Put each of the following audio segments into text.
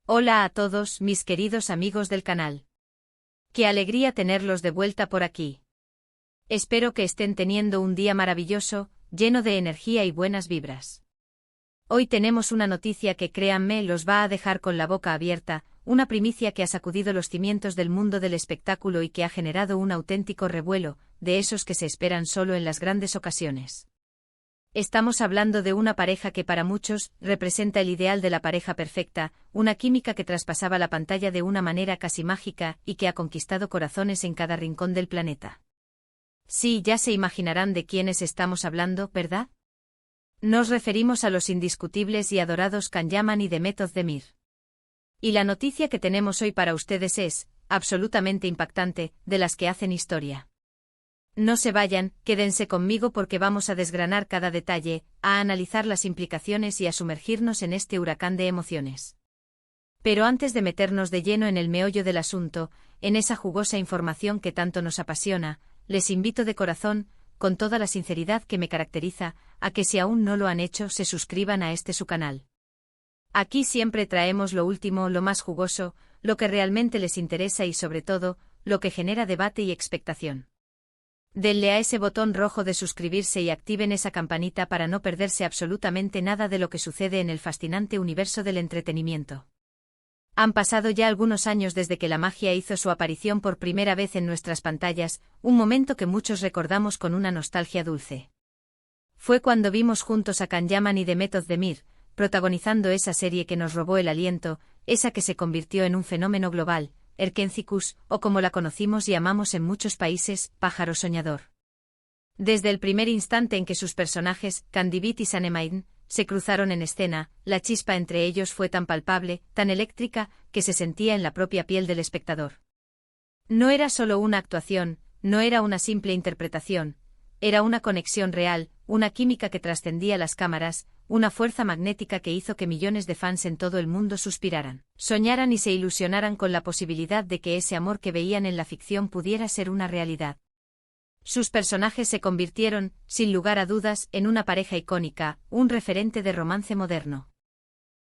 Hola a todos, mis queridos amigos del canal. Qué alegría tenerlos de vuelta por aquí. Espero que estén teniendo un día maravilloso, lleno de energía y buenas vibras. Hoy tenemos una noticia que, créanme, los va a dejar con la boca abierta, una primicia que ha sacudido los cimientos del mundo del espectáculo y que ha generado un auténtico revuelo, de esos que se esperan solo en las grandes ocasiones. Estamos hablando de una pareja que para muchos representa el ideal de la pareja perfecta, una química que traspasaba la pantalla de una manera casi mágica y que ha conquistado corazones en cada rincón del planeta. Sí, ya se imaginarán de quiénes estamos hablando, ¿verdad? Nos referimos a los indiscutibles y adorados Can Yaman y Demet Özdemir. Y la noticia que tenemos hoy para ustedes es, absolutamente impactante, de las que hacen historia. No se vayan, quédense conmigo porque vamos a desgranar cada detalle, a analizar las implicaciones y a sumergirnos en este huracán de emociones. Pero antes de meternos de lleno en el meollo del asunto, en esa jugosa información que tanto nos apasiona, les invito de corazón, con toda la sinceridad que me caracteriza, a que si aún no lo han hecho se suscriban a su canal. Aquí siempre traemos lo último, lo más jugoso, lo que realmente les interesa y sobre todo, lo que genera debate y expectación. Denle a ese botón rojo de suscribirse y activen esa campanita para no perderse absolutamente nada de lo que sucede en el fascinante universo del entretenimiento. Han pasado ya algunos años desde que la magia hizo su aparición por primera vez en nuestras pantallas, un momento que muchos recordamos con una nostalgia dulce. Fue cuando vimos juntos a Can Yaman y Demet Özdemir, protagonizando esa serie que nos robó el aliento, esa que se convirtió en un fenómeno global, Erkencikus, o como la conocimos y amamos en muchos países, Pájaro Soñador. Desde el primer instante en que sus personajes, Candivit y Sanemain, se cruzaron en escena, la chispa entre ellos fue tan palpable, tan eléctrica, que se sentía en la propia piel del espectador. No era solo una actuación, no era una simple interpretación, era una conexión real, una química que trascendía las cámaras, una fuerza magnética que hizo que millones de fans en todo el mundo suspiraran, soñaran y se ilusionaran con la posibilidad de que ese amor que veían en la ficción pudiera ser una realidad. Sus personajes se convirtieron, sin lugar a dudas, en una pareja icónica, un referente de romance moderno.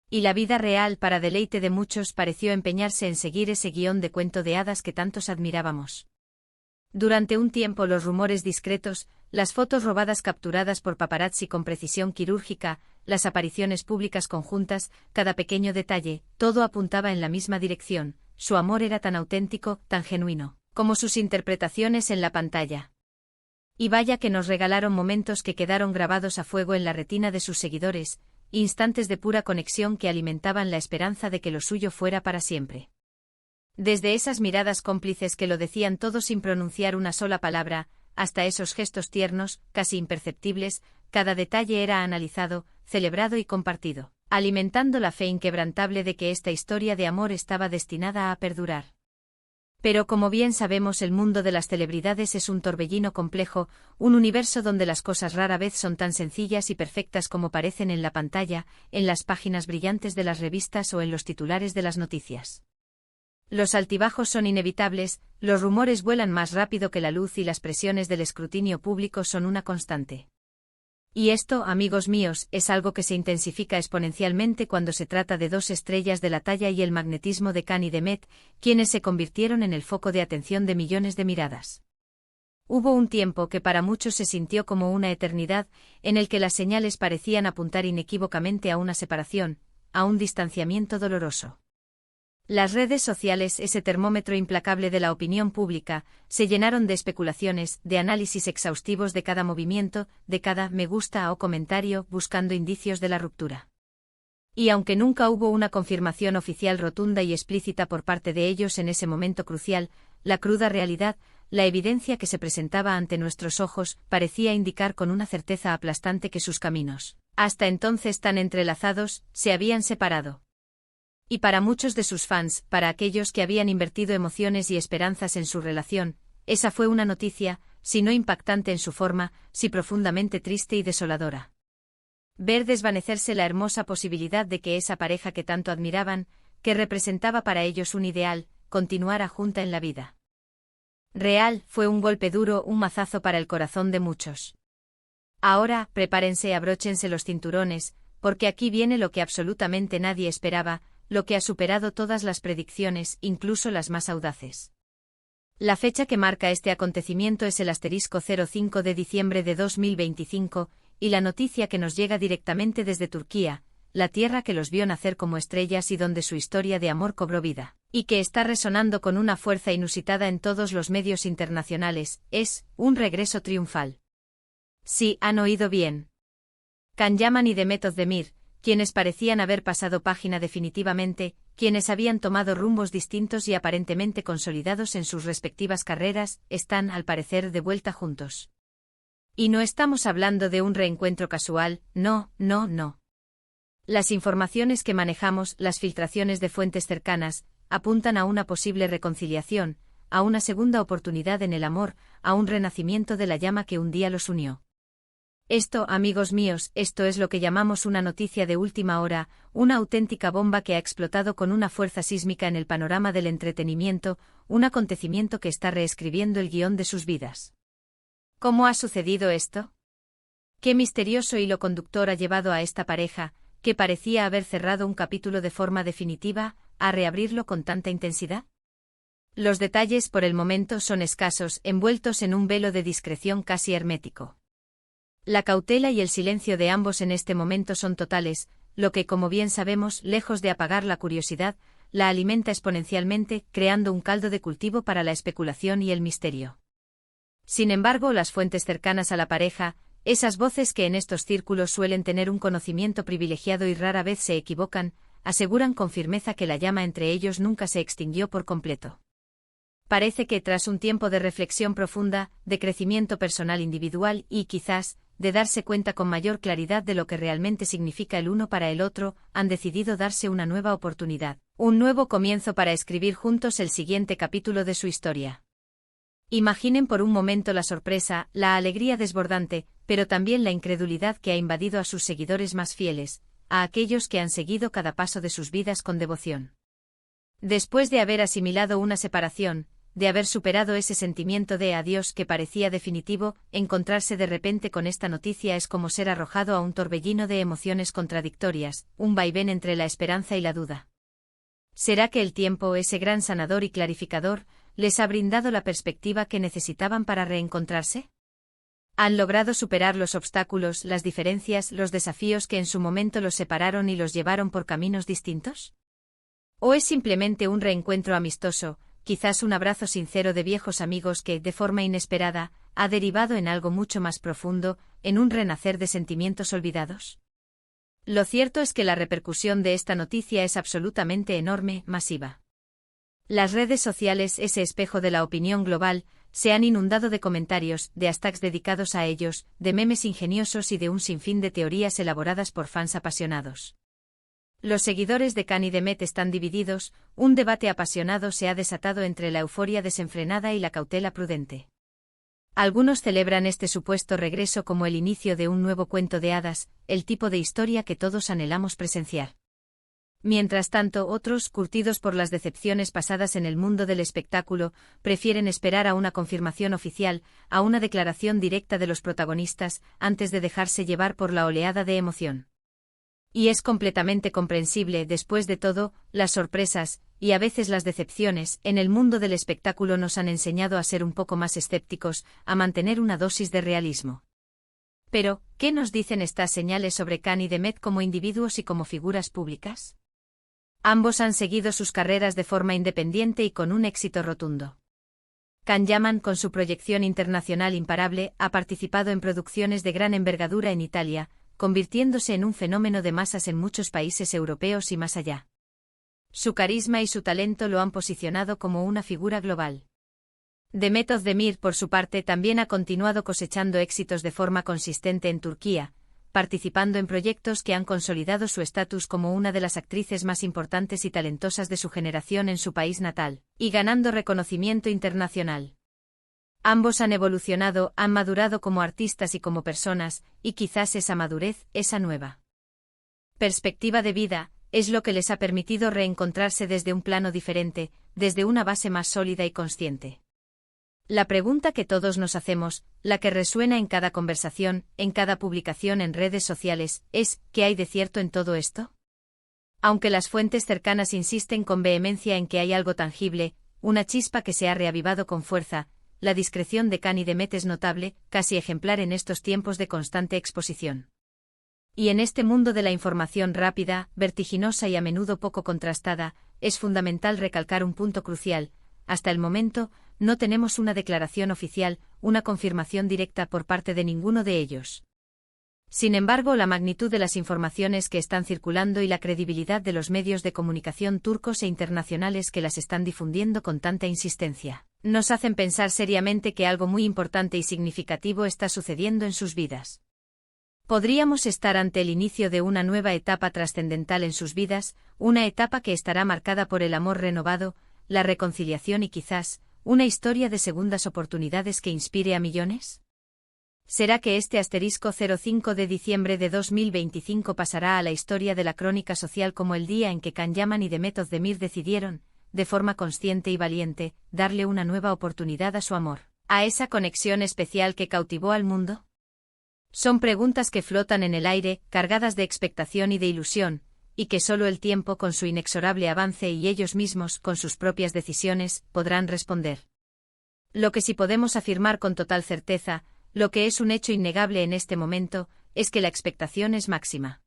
Y la vida real, para deleite de muchos, pareció empeñarse en seguir ese guión de cuento de hadas que tantos admirábamos. Durante un tiempo los rumores discretos, las fotos robadas capturadas por paparazzi con precisión quirúrgica, las apariciones públicas conjuntas, cada pequeño detalle, todo apuntaba en la misma dirección, su amor era tan auténtico, tan genuino, como sus interpretaciones en la pantalla. Y vaya que nos regalaron momentos que quedaron grabados a fuego en la retina de sus seguidores, instantes de pura conexión que alimentaban la esperanza de que lo suyo fuera para siempre. Desde esas miradas cómplices que lo decían todo sin pronunciar una sola palabra, hasta esos gestos tiernos, casi imperceptibles, cada detalle era analizado, celebrado y compartido, alimentando la fe inquebrantable de que esta historia de amor estaba destinada a perdurar. Pero como bien sabemos, el mundo de las celebridades es un torbellino complejo, un universo donde las cosas rara vez son tan sencillas y perfectas como parecen en la pantalla, en las páginas brillantes de las revistas o en los titulares de las noticias. Los altibajos son inevitables, los rumores vuelan más rápido que la luz y las presiones del escrutinio público son una constante. Y esto, amigos míos, es algo que se intensifica exponencialmente cuando se trata de dos estrellas de la talla y el magnetismo de Can y Demet, quienes se convirtieron en el foco de atención de millones de miradas. Hubo un tiempo que para muchos se sintió como una eternidad, en el que las señales parecían apuntar inequívocamente a una separación, a un distanciamiento doloroso. Las redes sociales, ese termómetro implacable de la opinión pública, se llenaron de especulaciones, de análisis exhaustivos de cada movimiento, de cada me gusta o comentario, buscando indicios de la ruptura. Y aunque nunca hubo una confirmación oficial rotunda y explícita por parte de ellos en ese momento crucial, la cruda realidad, la evidencia que se presentaba ante nuestros ojos, parecía indicar con una certeza aplastante que sus caminos, hasta entonces tan entrelazados, se habían separado. Y para muchos de sus fans, para aquellos que habían invertido emociones y esperanzas en su relación, esa fue una noticia, si no impactante en su forma, si profundamente triste y desoladora. Ver desvanecerse la hermosa posibilidad de que esa pareja que tanto admiraban, que representaba para ellos un ideal, continuara junta en la vida real, fue un golpe duro, un mazazo para el corazón de muchos. Ahora, prepárense y abróchense los cinturones, porque aquí viene lo que absolutamente nadie esperaba, lo que ha superado todas las predicciones, incluso las más audaces. La fecha que marca este acontecimiento es el *05 de diciembre de 2025, y la noticia que nos llega directamente desde Turquía, la tierra que los vio nacer como estrellas y donde su historia de amor cobró vida, y que está resonando con una fuerza inusitada en todos los medios internacionales, es un regreso triunfal. Sí, han oído bien. Can Yaman y Demet Özdemir, quienes parecían haber pasado página definitivamente, quienes habían tomado rumbos distintos y aparentemente consolidados en sus respectivas carreras, están, al parecer, de vuelta juntos. Y no estamos hablando de un reencuentro casual, no. Las informaciones que manejamos, las filtraciones de fuentes cercanas, apuntan a una posible reconciliación, a una segunda oportunidad en el amor, a un renacimiento de la llama que un día los unió. Esto, amigos míos, esto es lo que llamamos una noticia de última hora, una auténtica bomba que ha explotado con una fuerza sísmica en el panorama del entretenimiento, un acontecimiento que está reescribiendo el guión de sus vidas. ¿Cómo ha sucedido esto? ¿Qué misterioso hilo conductor ha llevado a esta pareja, que parecía haber cerrado un capítulo de forma definitiva, a reabrirlo con tanta intensidad? Los detalles por el momento son escasos, envueltos en un velo de discreción casi hermético. La cautela y el silencio de ambos en este momento son totales, lo que, como bien sabemos, lejos de apagar la curiosidad, la alimenta exponencialmente, creando un caldo de cultivo para la especulación y el misterio. Sin embargo, las fuentes cercanas a la pareja, esas voces que en estos círculos suelen tener un conocimiento privilegiado y rara vez se equivocan, aseguran con firmeza que la llama entre ellos nunca se extinguió por completo. Parece que tras un tiempo de reflexión profunda, de crecimiento personal individual y, quizás, de darse cuenta con mayor claridad de lo que realmente significa el uno para el otro, han decidido darse una nueva oportunidad, un nuevo comienzo para escribir juntos el siguiente capítulo de su historia. Imaginen por un momento la sorpresa, la alegría desbordante, pero también la incredulidad que ha invadido a sus seguidores más fieles, a aquellos que han seguido cada paso de sus vidas con devoción. Después de haber asimilado una separación, de haber superado ese sentimiento de adiós que parecía definitivo, encontrarse de repente con esta noticia es como ser arrojado a un torbellino de emociones contradictorias, un vaivén entre la esperanza y la duda. ¿Será que el tiempo, ese gran sanador y clarificador, les ha brindado la perspectiva que necesitaban para reencontrarse? ¿Han logrado superar los obstáculos, las diferencias, los desafíos que en su momento los separaron y los llevaron por caminos distintos? ¿O es simplemente un reencuentro amistoso, quizás un abrazo sincero de viejos amigos que, de forma inesperada, ha derivado en algo mucho más profundo, en un renacer de sentimientos olvidados? Lo cierto es que la repercusión de esta noticia es absolutamente enorme, masiva. Las redes sociales, ese espejo de la opinión global, se han inundado de comentarios, de hashtags dedicados a ellos, de memes ingeniosos y de un sinfín de teorías elaboradas por fans apasionados. Los seguidores de Can y Demet están divididos, un debate apasionado se ha desatado entre la euforia desenfrenada y la cautela prudente. Algunos celebran este supuesto regreso como el inicio de un nuevo cuento de hadas, el tipo de historia que todos anhelamos presenciar. Mientras tanto, otros, curtidos por las decepciones pasadas en el mundo del espectáculo, prefieren esperar a una confirmación oficial, a una declaración directa de los protagonistas, antes de dejarse llevar por la oleada de emoción. Y es completamente comprensible, después de todo, las sorpresas, y a veces las decepciones, en el mundo del espectáculo nos han enseñado a ser un poco más escépticos, a mantener una dosis de realismo. Pero, ¿qué nos dicen estas señales sobre Can y Demet como individuos y como figuras públicas? Ambos han seguido sus carreras de forma independiente y con un éxito rotundo. Can Yaman, con su proyección internacional imparable, ha participado en producciones de gran envergadura en Italia, convirtiéndose en un fenómeno de masas en muchos países europeos y más allá. Su carisma y su talento lo han posicionado como una figura global. Demet Özdemir, por su parte, también ha continuado cosechando éxitos de forma consistente en Turquía, participando en proyectos que han consolidado su estatus como una de las actrices más importantes y talentosas de su generación en su país natal, y ganando reconocimiento internacional. Ambos han evolucionado, han madurado como artistas y como personas, y quizás esa madurez, esa nueva perspectiva de vida, es lo que les ha permitido reencontrarse desde un plano diferente, desde una base más sólida y consciente. La pregunta que todos nos hacemos, la que resuena en cada conversación, en cada publicación en redes sociales, es: ¿qué hay de cierto en todo esto? Aunque las fuentes cercanas insisten con vehemencia en que hay algo tangible, una chispa que se ha reavivado con fuerza, la discreción de Cani Demet es notable, casi ejemplar en estos tiempos de constante exposición. Y en este mundo de la información rápida, vertiginosa y a menudo poco contrastada, es fundamental recalcar un punto crucial: hasta el momento, no tenemos una declaración oficial, una confirmación directa por parte de ninguno de ellos. Sin embargo, la magnitud de las informaciones que están circulando y la credibilidad de los medios de comunicación turcos e internacionales que las están difundiendo con tanta insistencia, nos hacen pensar seriamente que algo muy importante y significativo está sucediendo en sus vidas. Podríamos estar ante el inicio de una nueva etapa trascendental en sus vidas, una etapa que estará marcada por el amor renovado, la reconciliación y quizás, una historia de segundas oportunidades que inspire a millones. ¿Será que este *05 de diciembre de 2025 pasará a la historia de la crónica social como el día en que Can Yaman y Demet Özdemir decidieron, de forma consciente y valiente, darle una nueva oportunidad a su amor, a esa conexión especial que cautivó al mundo? Son preguntas que flotan en el aire, cargadas de expectación y de ilusión, y que solo el tiempo con su inexorable avance y ellos mismos con sus propias decisiones podrán responder. Lo que sí podemos afirmar con total certeza, lo que es un hecho innegable en este momento, es que la expectación es máxima.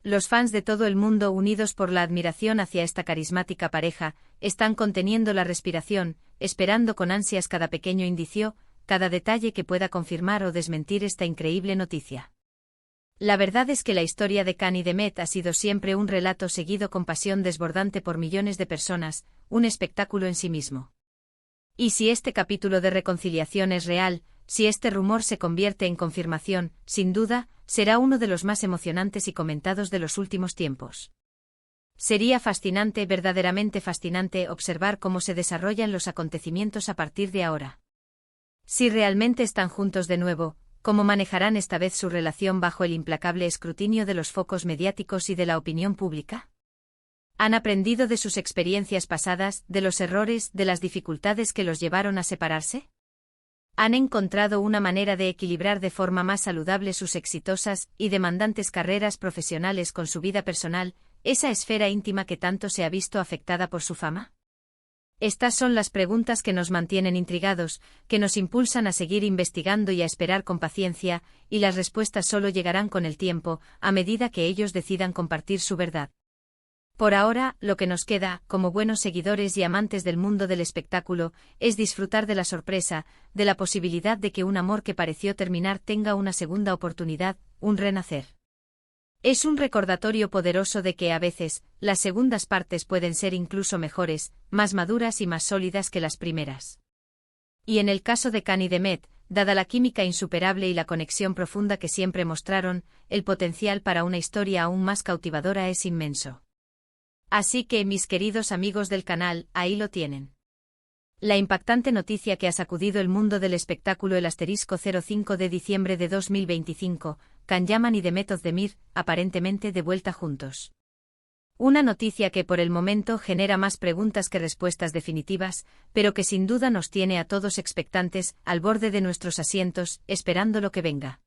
Los fans de todo el mundo, unidos por la admiración hacia esta carismática pareja, están conteniendo la respiración, esperando con ansias cada pequeño indicio, cada detalle que pueda confirmar o desmentir esta increíble noticia. La verdad es que la historia de Can y Demet ha sido siempre un relato seguido con pasión desbordante por millones de personas, un espectáculo en sí mismo. Y si este capítulo de reconciliación es real, si este rumor se convierte en confirmación, sin duda, será uno de los más emocionantes y comentados de los últimos tiempos. Sería fascinante, verdaderamente fascinante, observar cómo se desarrollan los acontecimientos a partir de ahora. Si realmente están juntos de nuevo, ¿cómo manejarán esta vez su relación bajo el implacable escrutinio de los focos mediáticos y de la opinión pública? ¿Han aprendido de sus experiencias pasadas, de los errores, de las dificultades que los llevaron a separarse? ¿Han encontrado una manera de equilibrar de forma más saludable sus exitosas y demandantes carreras profesionales con su vida personal, esa esfera íntima que tanto se ha visto afectada por su fama? Estas son las preguntas que nos mantienen intrigados, que nos impulsan a seguir investigando y a esperar con paciencia, y las respuestas solo llegarán con el tiempo, a medida que ellos decidan compartir su verdad. Por ahora, lo que nos queda, como buenos seguidores y amantes del mundo del espectáculo, es disfrutar de la sorpresa, de la posibilidad de que un amor que pareció terminar tenga una segunda oportunidad, un renacer. Es un recordatorio poderoso de que a veces, las segundas partes pueden ser incluso mejores, más maduras y más sólidas que las primeras. Y en el caso de Can y Demet, dada la química insuperable y la conexión profunda que siempre mostraron, el potencial para una historia aún más cautivadora es inmenso. Así que, mis queridos amigos del canal, ahí lo tienen. La impactante noticia que ha sacudido el mundo del espectáculo el *05 de diciembre de 2025, Can Yaman y Demet Özdemir, aparentemente de vuelta juntos. Una noticia que por el momento genera más preguntas que respuestas definitivas, pero que sin duda nos tiene a todos expectantes, al borde de nuestros asientos, esperando lo que venga.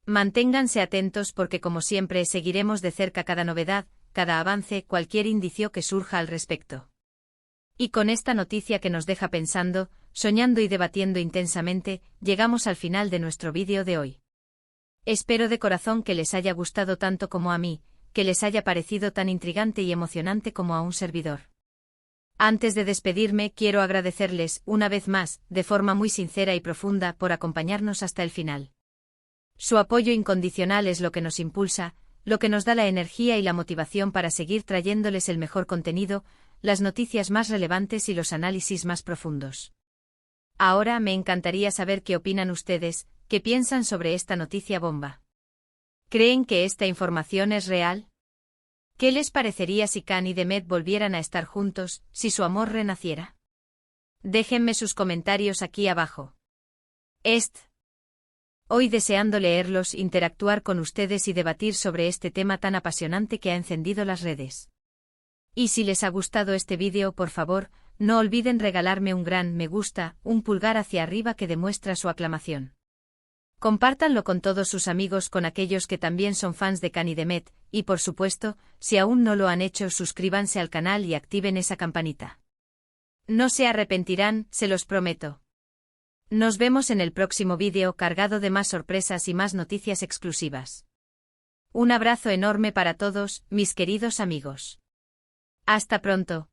Manténganse atentos porque como siempre seguiremos de cerca cada novedad, cada avance, cualquier indicio que surja al respecto. Y con esta noticia que nos deja pensando, soñando y debatiendo intensamente, llegamos al final de nuestro vídeo de hoy. Espero de corazón que les haya gustado tanto como a mí, que les haya parecido tan intrigante y emocionante como a un servidor. Antes de despedirme, quiero agradecerles, una vez más, de forma muy sincera y profunda, por acompañarnos hasta el final. Su apoyo incondicional es lo que nos impulsa, lo que nos da la energía y la motivación para seguir trayéndoles el mejor contenido, las noticias más relevantes y los análisis más profundos. Ahora me encantaría saber qué opinan ustedes, qué piensan sobre esta noticia bomba. ¿Creen que esta información es real? ¿Qué les parecería si Can y Demet volvieran a estar juntos, si su amor renaciera? Déjenme sus comentarios aquí abajo. Hoy deseando leerlos, interactuar con ustedes y debatir sobre este tema tan apasionante que ha encendido las redes. Y si les ha gustado este vídeo, por favor, no olviden regalarme un gran me gusta, un pulgar hacia arriba que demuestra su aclamación. Compártanlo con todos sus amigos, con aquellos que también son fans de Can y Demet, y por supuesto, si aún no lo han hecho, suscríbanse al canal y activen esa campanita. No se arrepentirán, se los prometo. Nos vemos en el próximo vídeo cargado de más sorpresas y más noticias exclusivas. Un abrazo enorme para todos, mis queridos amigos. Hasta pronto.